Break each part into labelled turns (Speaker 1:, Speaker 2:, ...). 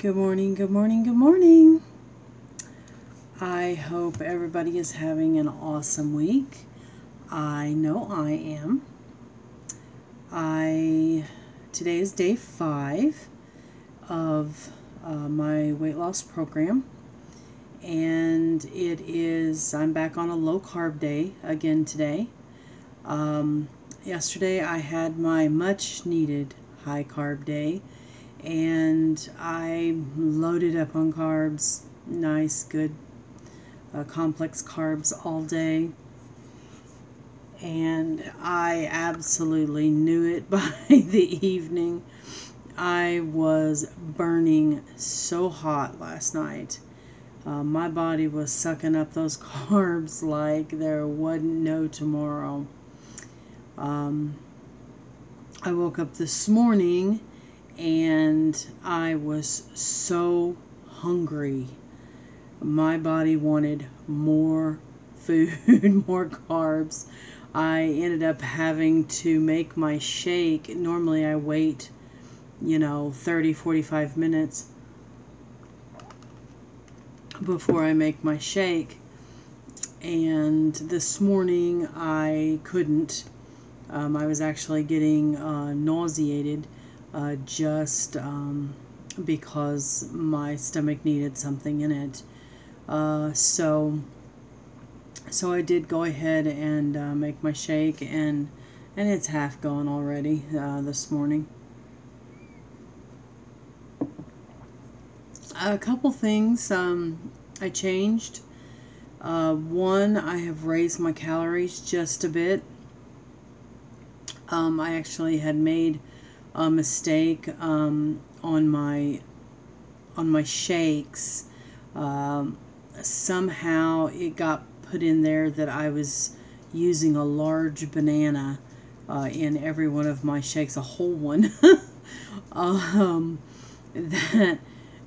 Speaker 1: Good morning, good morning, good morning. I hope everybody is having an awesome week. I know I am. Today is day 5 of my weight loss program, and I'm back on a low carb day again today. Yesterday I had my much needed high carb day, and I loaded up on carbs, nice, good, complex carbs all day, and I absolutely knew it by the evening. I was burning so hot last night. My body was sucking up those carbs like there wasn't no tomorrow. I woke up this morning and I was so hungry. My body wanted more food, more carbs. I ended up having to make my shake. Normally I wait, 30-45 minutes before I make my shake. And this morning I couldn't. I was actually getting nauseated just because my stomach needed something in it. So I did go ahead and make my shake, and it's half gone already this morning. A couple things I changed. One, I have raised my calories just a bit. I actually had made a mistake on my shakes. Somehow it got put in there that I was using a large banana in every one of my shakes, a whole one. That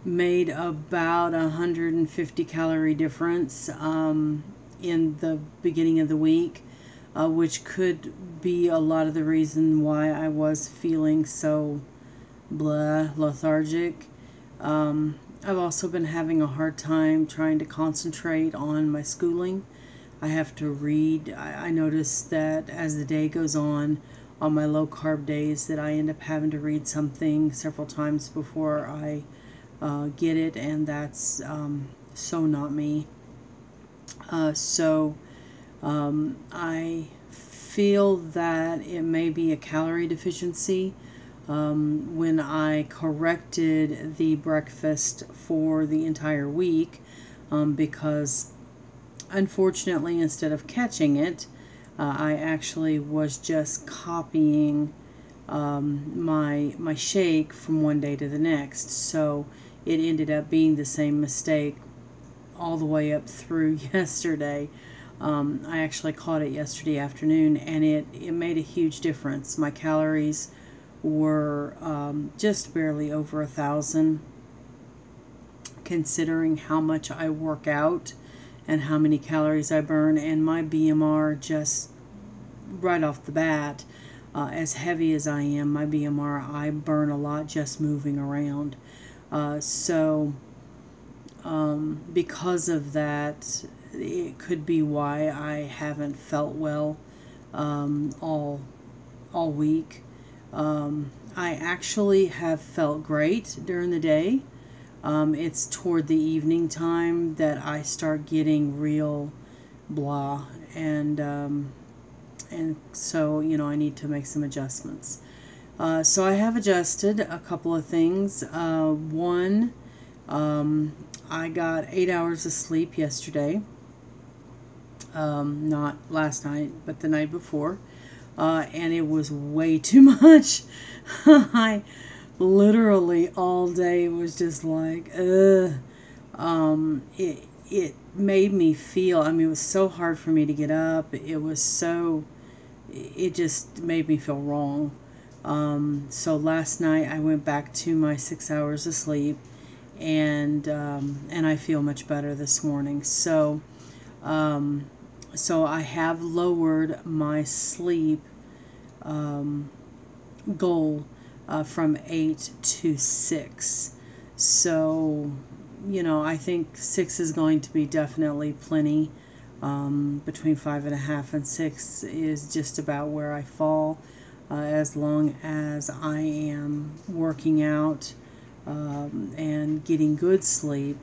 Speaker 1: made about 150 calorie difference in the beginning of the week, which could be a lot of the reason why I was feeling so lethargic. I've also been having a hard time trying to concentrate on my schooling. I have to read. I notice that as the day goes on my low carb days, that I end up having to read something several times before I get it, and that's so not me. I feel that it may be a calorie deficiency. When I corrected the breakfast for the entire week, because unfortunately, instead of catching it, I actually was just copying my shake from one day to the next. So it ended up being the same mistake all the way up through yesterday. I actually caught it yesterday afternoon, and it made a huge difference. My calories were just barely over 1,000, considering how much I work out and how many calories I burn. And my BMR, just right off the bat, as heavy as I am, my BMR, I burn a lot just moving around. Because of that, it could be why I haven't felt well all week. I actually have felt great during the day. It's toward the evening time that I start getting real blah, and so I need to make some adjustments. So I have adjusted a couple of things. One, I got 8 hours of sleep yesterday. Not last night, but the night before. And it was way too much. I literally all day was just like, it made me feel, it was so hard for me to get up. It just made me feel wrong. So last night I went back to my 6 hours of sleep, and I feel much better this morning. So I have lowered my sleep goal from 8 to 6. So, I think 6 is going to be definitely plenty. Between 5.5 and 6 is just about where I fall, as long as I am working out and getting good sleep.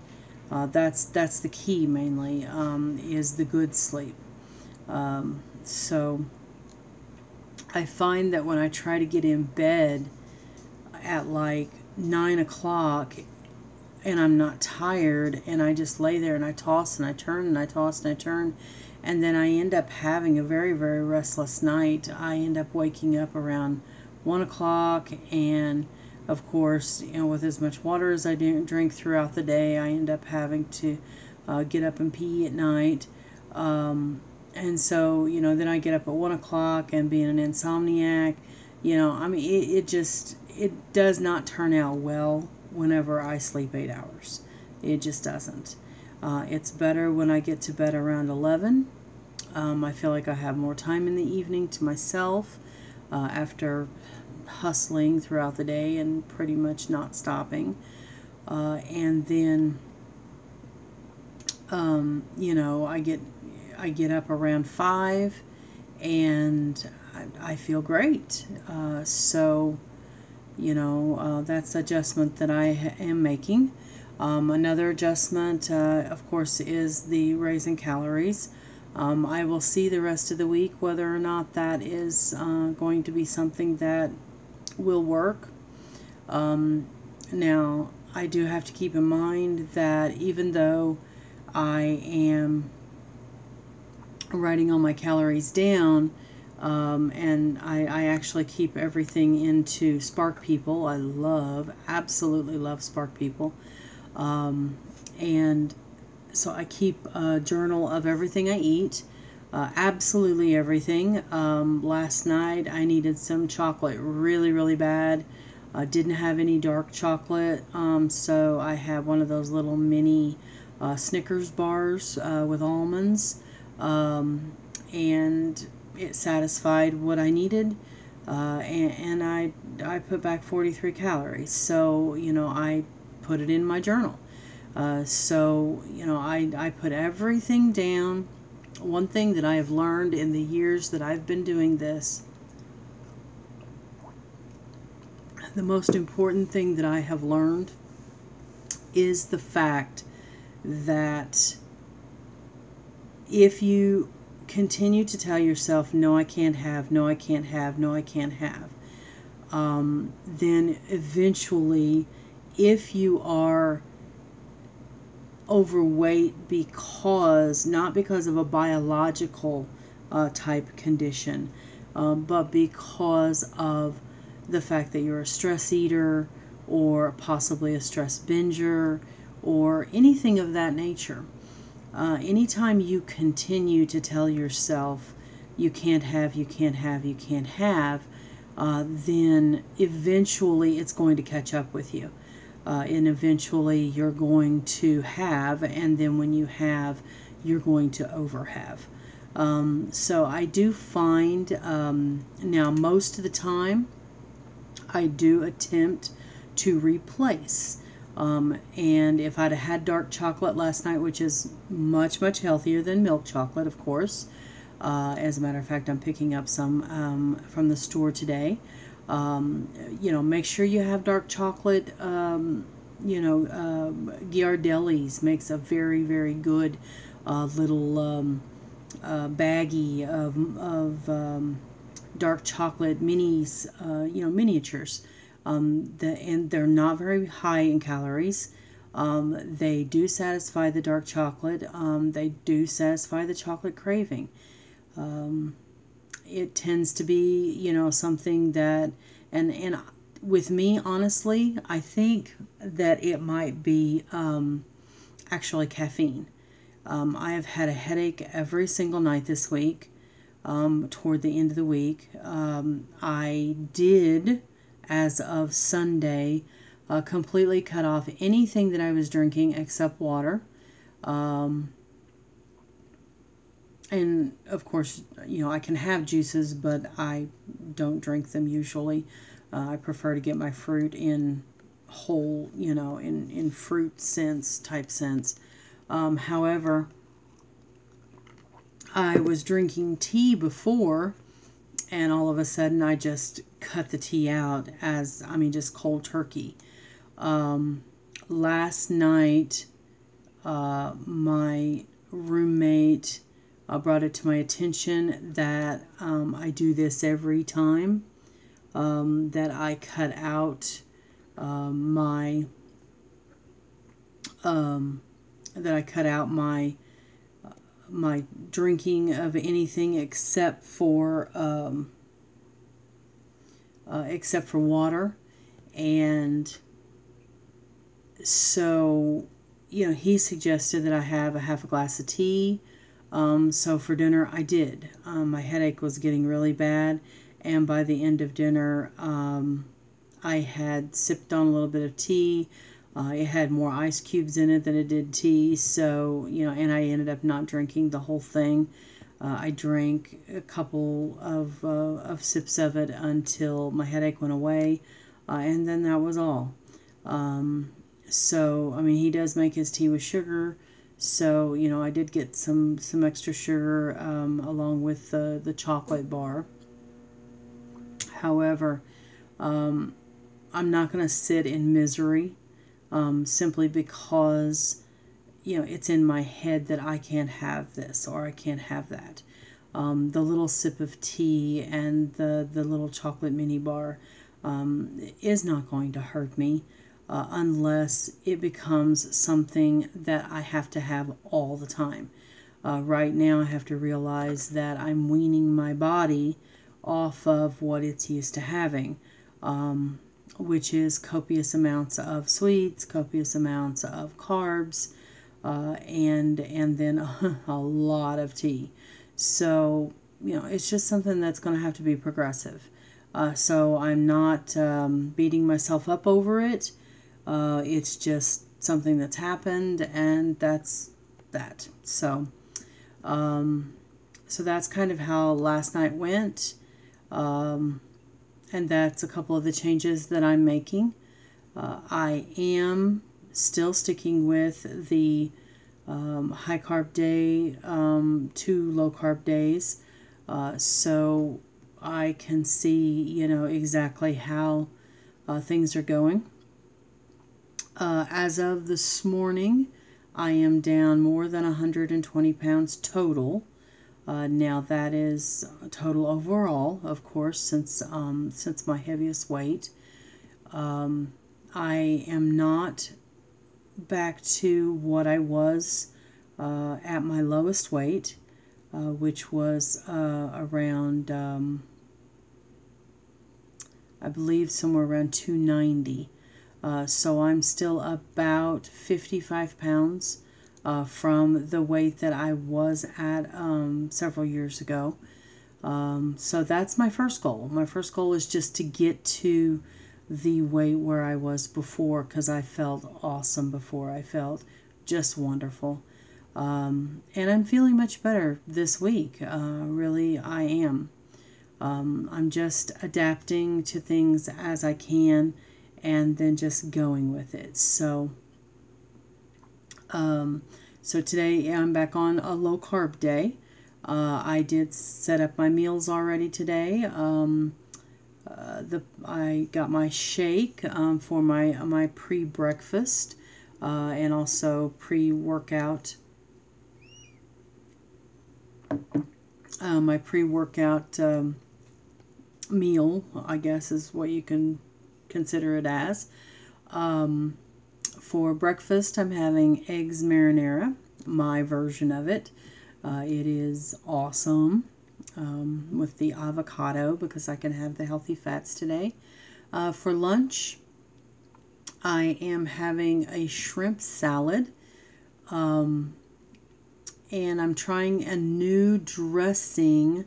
Speaker 1: That's the key mainly, is the good sleep. So I find that when I try to get in bed at like 9 o'clock and I'm not tired and I just lay there and I toss and I turn and I toss and I turn, and then I end up having a very, very restless night. I end up waking up around 1 o'clock, and of course, with as much water as I drink throughout the day, I end up having to get up and pee at night. And so, then I get up at 1 o'clock, and being an insomniac, it does not turn out well whenever I sleep 8 hours. It just doesn't. It's better when I get to bed around 11. I feel like I have more time in the evening to myself after hustling throughout the day and pretty much not stopping. And then, I get up around 5, and I feel great. So, that's adjustment that I am making. Another adjustment, of course, is the raising calories. I will see the rest of the week whether or not that is going to be something that will work. Now, I do have to keep in mind that even though I am writing all my calories down, and I actually keep everything into Spark People. I absolutely love Spark People. And so I keep a journal of everything I eat, absolutely everything. Last night I needed some chocolate really, really bad. I didn't have any dark chocolate, so I had one of those little mini Snickers bars with almonds, and it satisfied what I needed, and I put back 43 calories. So, I put it in my journal. So, I put everything down. One thing that I have learned in the years that I've been doing this, the most important thing that I have learned is the fact that if you continue to tell yourself, no, I can't have, no, I can't have, no, I can't have, then eventually, if you are overweight not because of a biological type condition, but because of the fact that you're a stress eater or possibly a stress binger or anything of that nature, anytime you continue to tell yourself you can't have, you can't have, you can't have, then eventually it's going to catch up with you. And eventually you're going to have, and then when you have, you're going to overhave. So I do find, now most of the time, I do attempt to replace. And if I'd had dark chocolate last night, which is much, much healthier than milk chocolate, of course. As a matter of fact, I'm picking up some from the store today. Make sure you have dark chocolate. Ghirardelli's makes a very, very good little baggie of dark chocolate minis, miniatures. And they're not very high in calories. They do satisfy the dark chocolate. They do satisfy the chocolate craving. It tends to be, something that, and with me, honestly, I think that it might be actually caffeine. I have had a headache every single night this week, toward the end of the week. I did, as of Sunday, completely cut off anything that I was drinking except water. And of course, I can have juices, but I don't drink them usually. I prefer to get my fruit in whole, in fruit sense, type sense. However, I was drinking tea before, and all of a sudden I just cut the tea out just cold turkey. Last night, my roommate brought it to my attention that I do this every time, that I cut out my drinking of anything except for water. And so, he suggested that I have a half a glass of tea. So for dinner I did. My headache was getting really bad, and by the end of dinner I had sipped on a little bit of tea. It had more ice cubes in it than it did tea, so, and I ended up not drinking the whole thing. I drank a couple of sips of it until my headache went away, and then that was all. So, he does make his tea with sugar, so, I did get some extra sugar along with the chocolate bar. However, I'm not going to sit in misery. Simply because, it's in my head that I can't have this or I can't have that. The little sip of tea and the little chocolate mini bar is not going to hurt me unless it becomes something that I have to have all the time. Right now I have to realize that I'm weaning my body off of what it's used to having. Which is copious amounts of sweets, copious amounts of carbs, and then a lot of tea. So, it's just something that's going to have to be progressive. So I'm not beating myself up over it. It's just something that's happened, and that's that. So that's kind of how last night went. And that's a couple of the changes that I'm making. I am still sticking with the high carb day, 2 low carb days, so I can see, exactly how things are going. As of this morning, I am down more than 120 pounds total. Now that is total overall, of course, since my heaviest weight. I am not back to what I was at my lowest weight, which was around, I believe somewhere around 290. So I'm still about 55 pounds from the weight that I was at several years ago. So that's my first goal. My first goal is just to get to the weight where I was before, because I felt awesome before. I felt just wonderful. And I'm feeling much better this week. Really, I am. I'm just adapting to things as I can and then just going with it. So today I'm back on a low carb day. I did set up my meals already today. I got my shake for my pre-breakfast and also pre-workout. My pre-workout meal, I guess, is what you can consider it as. For breakfast, I'm having eggs marinara, my version of it. It is awesome with the avocado, because I can have the healthy fats today. For lunch, I am having a shrimp salad. And I'm trying a new dressing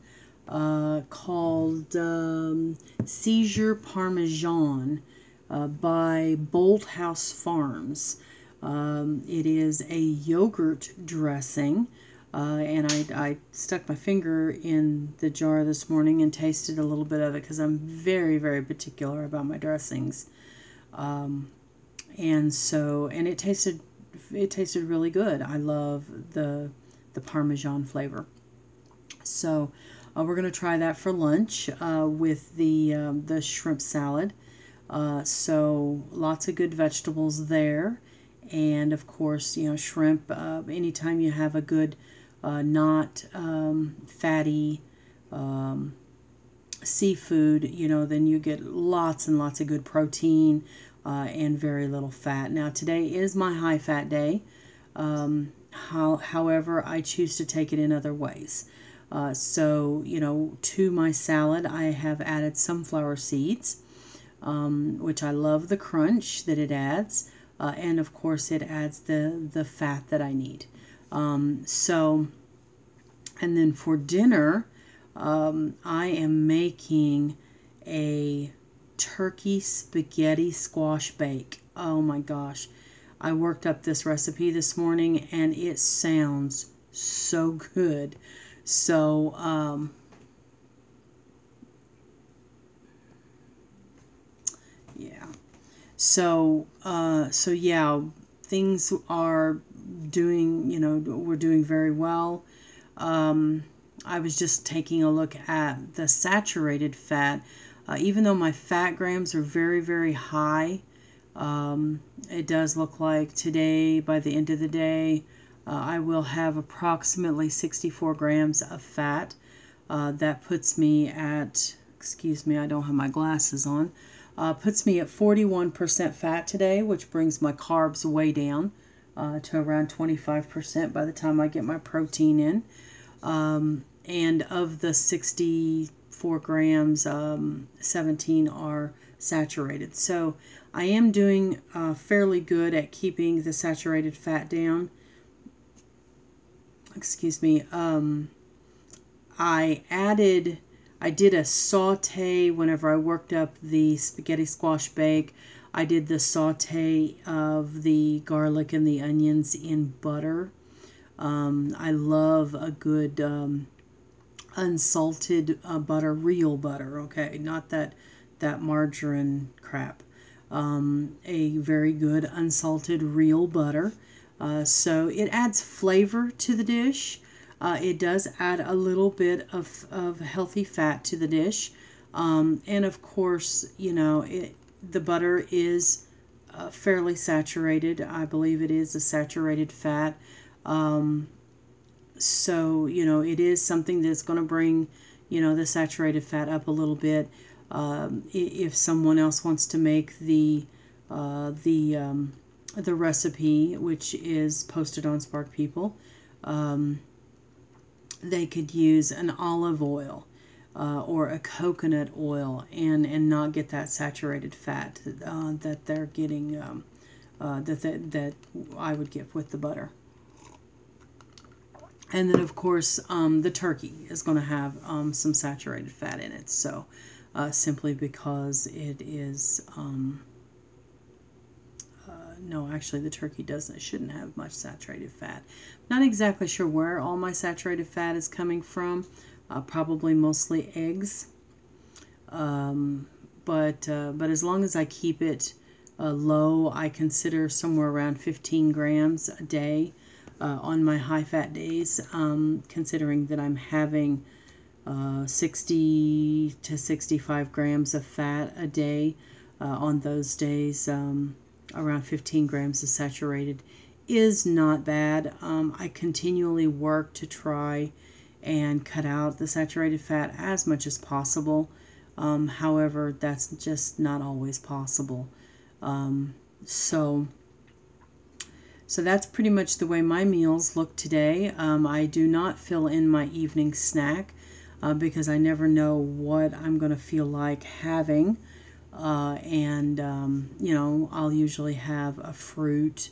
Speaker 1: called Seizure Parmesan by Bolthouse Farms. It is a yogurt dressing, and I stuck my finger in the jar this morning and tasted a little bit of it, because I'm very, very particular about my dressings. And it tasted really good. I love the Parmesan flavor. So we're going to try that for lunch with the shrimp salad. So lots of good vegetables there. And of course, shrimp, anytime you have a good, not fatty seafood, then you get lots and lots of good protein and very little fat. Now, today is my high fat day. However, I choose to take it in other ways. So, to my salad, I have added sunflower seeds, which I love the crunch that it adds. And of course, it adds the fat that I need. And then for dinner, I am making a turkey spaghetti squash bake. Oh my gosh. I worked up this recipe this morning and it sounds so good. So, yeah. So yeah, things are doing, we're doing very well. I was just taking a look at the saturated fat. Even though my fat grams are very, very high, it does look like today, by the end of the day, I will have approximately 64 grams of fat. That puts me at, excuse me, I don't have my glasses on, puts me at 41% fat today, which brings my carbs way down to around 25% by the time I get my protein in. And of the 64 grams, 17 are saturated. So I am doing fairly good at keeping the saturated fat down. Excuse me. I did a saute whenever I worked up the spaghetti squash bake. I did the saute of the garlic and the onions in butter. I love a good unsalted butter, real butter, okay, not that margarine crap. A very good unsalted real butter. So it adds flavor to the dish. It does add a little bit of healthy fat to the dish. And of course, the butter is fairly saturated. I believe it is a saturated fat. So, it is something that's going to bring, the saturated fat up a little bit. If someone else wants to make the recipe, which is posted on Spark People, they could use an olive oil or a coconut oil and not get that saturated fat that they're getting, that I would get with the butter. And then, of course, the turkey is going to have some saturated fat in it. So, simply because it is, no, actually, the turkey shouldn't have much saturated fat. Not exactly sure where all my saturated fat is coming from. Probably mostly eggs. But as long as I keep it low, I consider somewhere around 15 grams a day. On my high-fat days, considering that I'm having 60 to 65 grams of fat a day, on those days, around 15 grams of saturated is not bad. I continually work to try and cut out the saturated fat as much as possible. However, that's just not always possible. So that's pretty much the way my meals look today. I do not fill in my evening snack because I never know what I'm going to feel like having. I'll usually have a fruit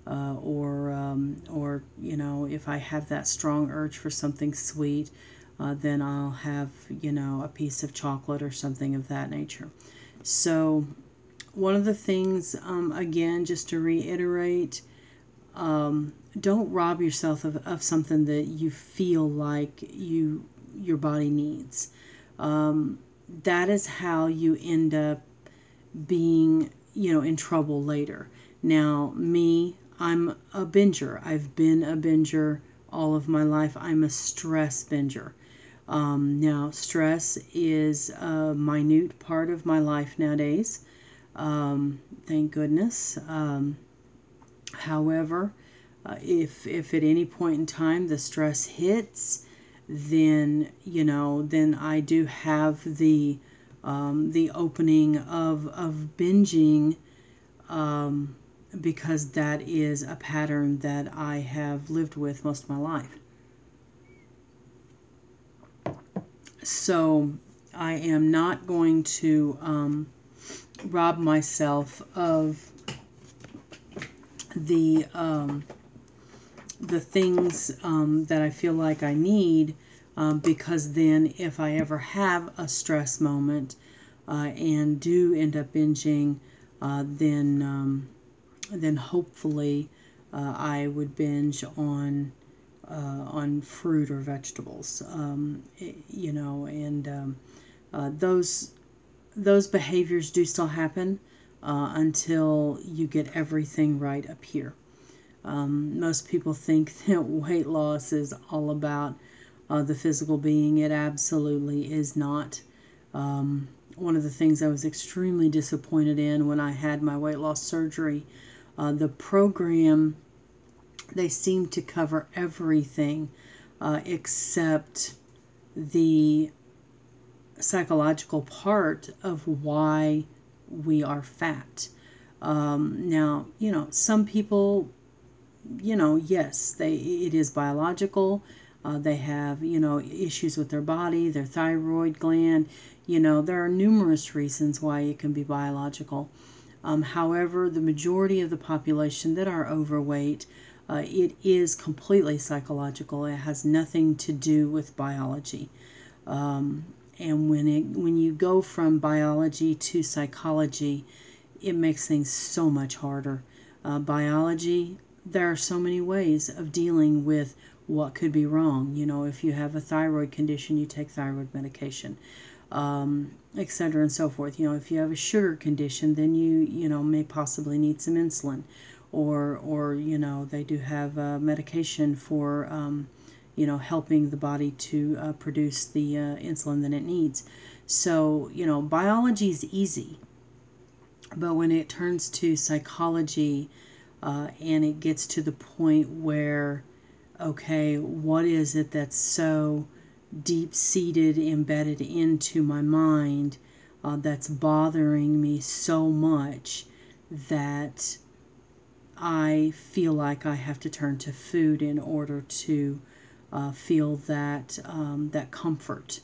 Speaker 1: or if I have that strong urge for something sweet, then I'll have, a piece of chocolate or something of that nature. So one of the things, again, just to reiterate, don't rob yourself of something that you feel like your body needs. That is how you end up being, in trouble later. Now, me, I'm a binger. I've been a binger all of my life. I'm a stress binger. Now, stress is a minute part of my life nowadays. Thank goodness. However, if at any point in time the stress hits, then then I do have the opening of binging, because that is a pattern that I have lived with most of my life. So I am not going to rob myself of the things that I feel like I need, because then if I ever have a stress moment and do end up binging, then hopefully I would binge on fruit or vegetables, and those behaviors do still happen until you get everything right up here. Most people think that weight loss is all about the physical being. It absolutely is not. One of the things I was extremely disappointed in when I had my weight loss surgery, the program, they seemed to cover everything except the psychological part of why we are fat. Now, some people, yes, it is biological. They have, issues with their body, their thyroid gland. There are numerous reasons why it can be biological. However, the majority of the population that are overweight, it is completely psychological. It has nothing to do with biology. And when you go from biology to psychology, it makes things so much harder. Biology, there are so many ways of dealing with what could be wrong. If you have a thyroid condition, you take thyroid medication, etc. and so forth. If you have a sugar condition, then you may possibly need some insulin, or they do have medication for helping the body to produce the insulin that it needs. So biology is easy, but when it turns to psychology, and it gets to the point where, okay, what is it that's so deep-seated, embedded into my mind, that's bothering me so much that I feel like I have to turn to food in order to feel that comfort,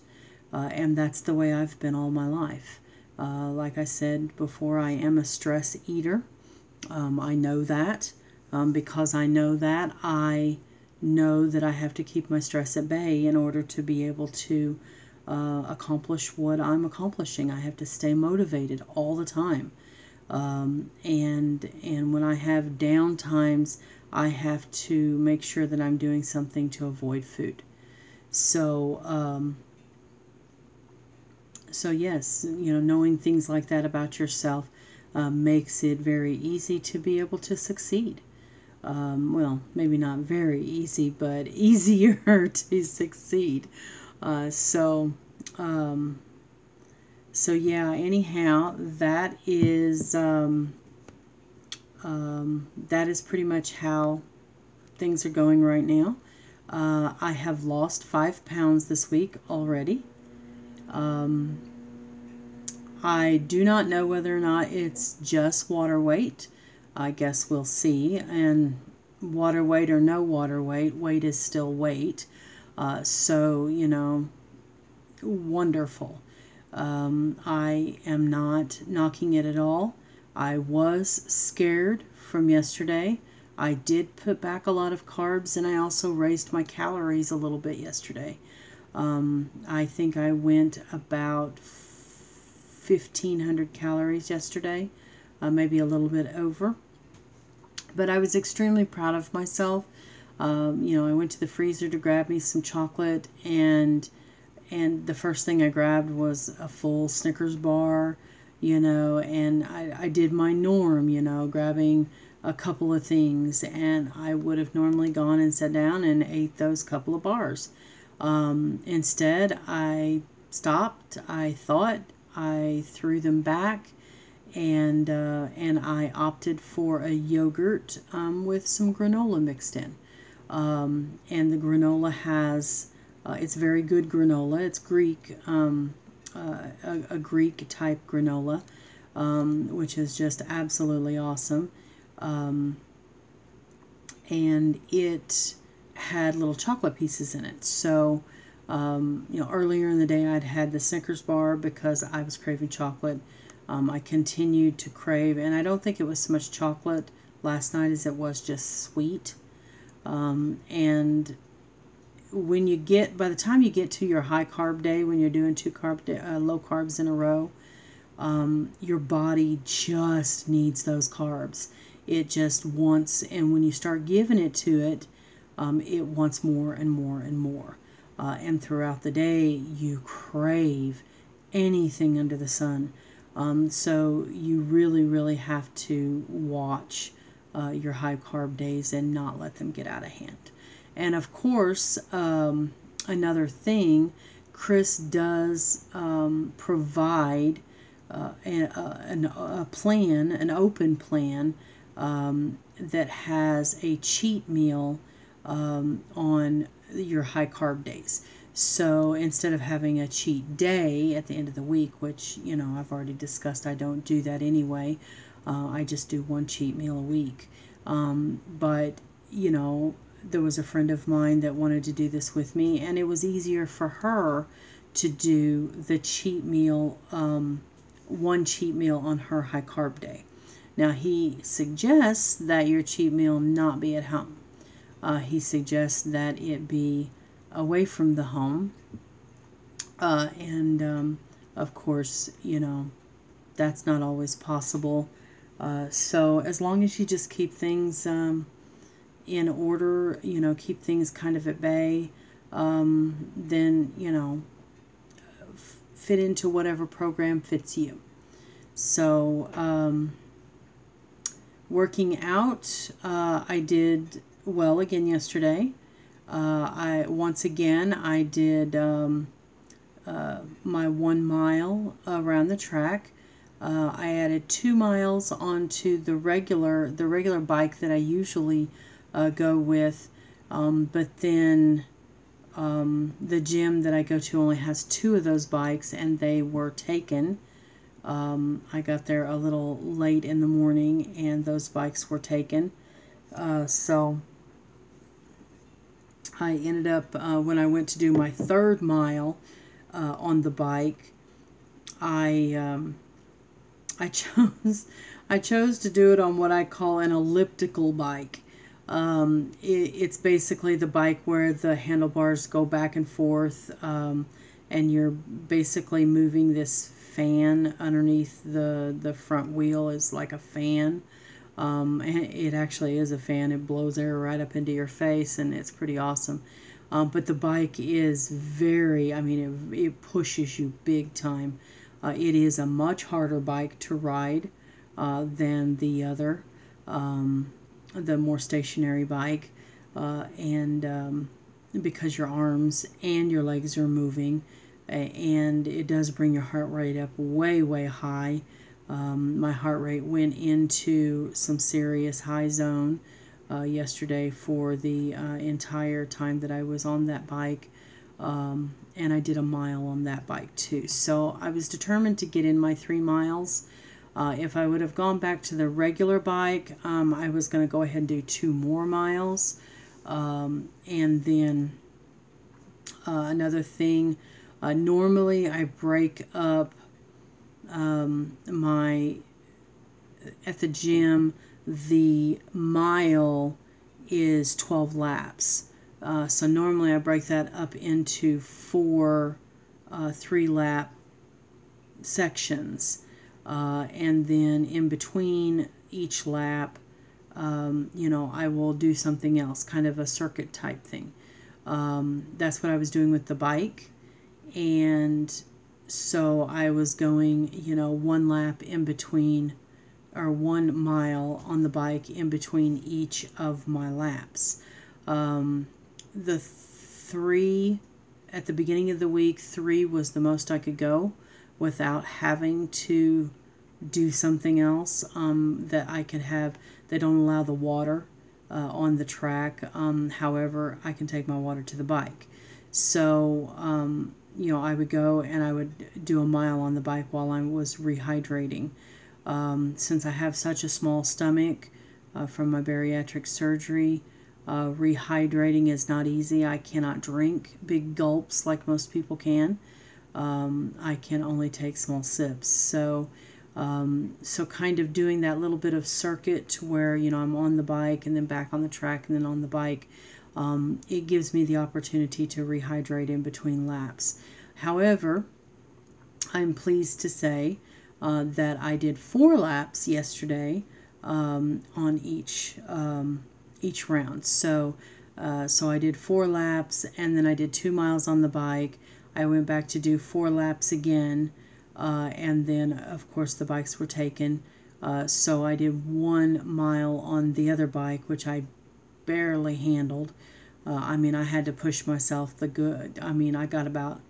Speaker 1: and that's the way I've been all my life. Like I said before, I am a stress eater. I know that. Because I know that, I know that I have to keep my stress at bay in order to be able to accomplish what I'm accomplishing. I have to stay motivated all the time. And when I have down times, I have to make sure that I'm doing something to avoid food. So yes, knowing things like that about yourself makes it very easy to be able to succeed. Well, maybe not very easy, but easier to succeed. So yeah, anyhow, that is pretty much how things are going right now. I have lost 5 pounds this week already. I do not know whether or not it's just water weight. I guess we'll see. And water weight or no water weight, weight is still weight. So, wonderful. I am not knocking it at all. I was scared from yesterday. I did put back a lot of carbs, and I also raised my calories a little bit yesterday. I think I went about 1,500 calories yesterday, maybe a little bit over. But I was extremely proud of myself. I went to the freezer to grab me some chocolate, and the first thing I grabbed was a full Snickers bar, and I did my norm, grabbing a couple of things, and I would have normally gone and sat down and ate those couple of bars. Instead, I stopped, I thought, I threw them back, and I opted for a yogurt with some granola mixed in. And the granola has, it's very good granola. It's Greek, a Greek type granola, which is just absolutely awesome. And it had little chocolate pieces in it. So, earlier in the day I'd had the Snickers bar because I was craving chocolate. I continued to crave, and I don't think it was so much chocolate last night as it was just sweet. And when you get, by the time you get to your high carb day, when you're doing low carbs in a row, your body just needs those carbs. It just wants, and when you start giving it to it, it wants more and more and more. And throughout the day, you crave anything under the sun. So you really, really have to watch your high carb days and not let them get out of hand. And of course, another thing, Chris does provide a plan, an open plan, that has a cheat meal on your high carb days. So instead of having a cheat day at the end of the week, which, I've already discussed, I don't do that anyway. I just do one cheat meal a week. But, there was a friend of mine that wanted to do this with me, and it was easier for her to do the cheat meal, one cheat meal on her high carb day. Now, he suggests that your cheat meal not be at home. He suggests that it be away from the home. And of course, that's not always possible. So as long as you just keep things in order, keep things kind of at bay, then, fit into whatever program fits you. So, working out, I did well again yesterday. I did my 1 mile around the track. I added 2 miles onto the regular bike that I usually go with, but then the gym that I go to only has 2 of those bikes, and they were taken. I got there a little late in the morning, and those bikes were taken. So I ended up, when I went to do my 3rd mile on the bike, I chose to do it on what I call an elliptical bike. It's basically the bike where the handlebars go back and forth, and you're basically moving this fan underneath the front wheel is like a fan. And it actually is a fan. It blows air right up into your face, and it's pretty awesome. But the bike is it pushes you big time. It is a much harder bike to ride than the other, the more stationary bike, and because your arms and your legs are moving, and it does bring your heart rate up way, way high. My heart rate went into some serious high zone yesterday for the entire time that I was on that bike. And I did a mile on that bike too. So I was determined to get in my 3 miles. If I would have gone back to the regular bike, I was going to go ahead and do 2 more miles. And then another thing, normally I break up at the gym, the mile is 12 laps. So normally I break that up into 4 3-lap sections. And then in between each lap, I will do something else, kind of a circuit type thing. That's what I was doing with the bike. And so I was going, 1 lap in between or 1 mile on the bike in between each of my laps. The 3 at the beginning of the week, 3 was the most I could go without having to do something else that I could have. They don't allow the water on the track. However, I can take my water to the bike. So, I would go and I would do a mile on the bike while I was rehydrating. Since I have such a small stomach from my bariatric surgery, rehydrating is not easy. I cannot drink big gulps like most people can. I can only take small sips. So kind of doing that little bit of circuit where, I'm on the bike and then back on the track and then on the bike, it gives me the opportunity to rehydrate in between laps. However, I'm pleased to say that I did 4 laps yesterday on each round. So I did 4 laps, and then I did 2 miles on the bike. I went back to do 4 laps again, and then of course the bikes were taken. So I did 1 mile on the other bike, which I barely handled. I had to push myself I got about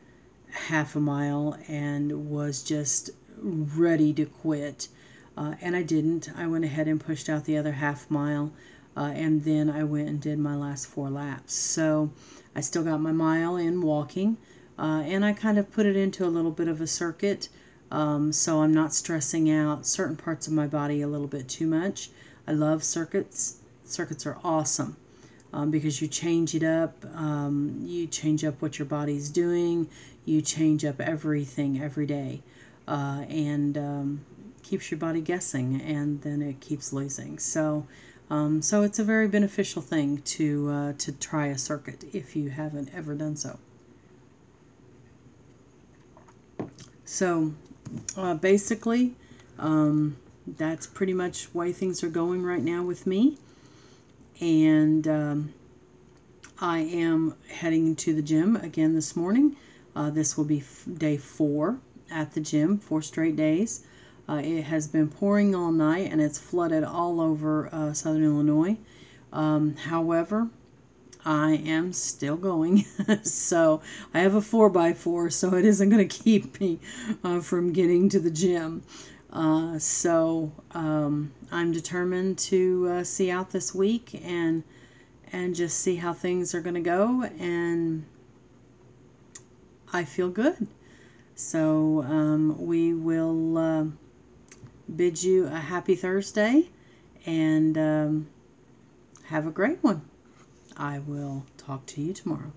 Speaker 1: half a mile and was just ready to quit. And I didn't. I went ahead and pushed out the other half mile, and then I went and did my last 4 laps. So I still got my mile in walking, and I kind of put it into a little bit of a circuit, so I'm not stressing out certain parts of my body a little bit too much. I love circuits. Circuits are awesome. Because you change it up, you change up what your body's doing, you change up everything every day, and keeps your body guessing, and then it keeps losing. So it's a very beneficial thing to try a circuit if you haven't ever done so. So basically, that's pretty much the way things are going right now with me. And I am heading to the gym again this morning. This will be day 4 at the gym, 4 straight days. It has been pouring all night, and it's flooded all over southern Illinois. However, I am still going. So I have a 4x4, so it isn't going to keep me from getting to the gym. I'm determined to see out this week and just see how things are going to go, and I feel good. So we will bid you a happy Thursday, and have a great one. I will talk to you tomorrow.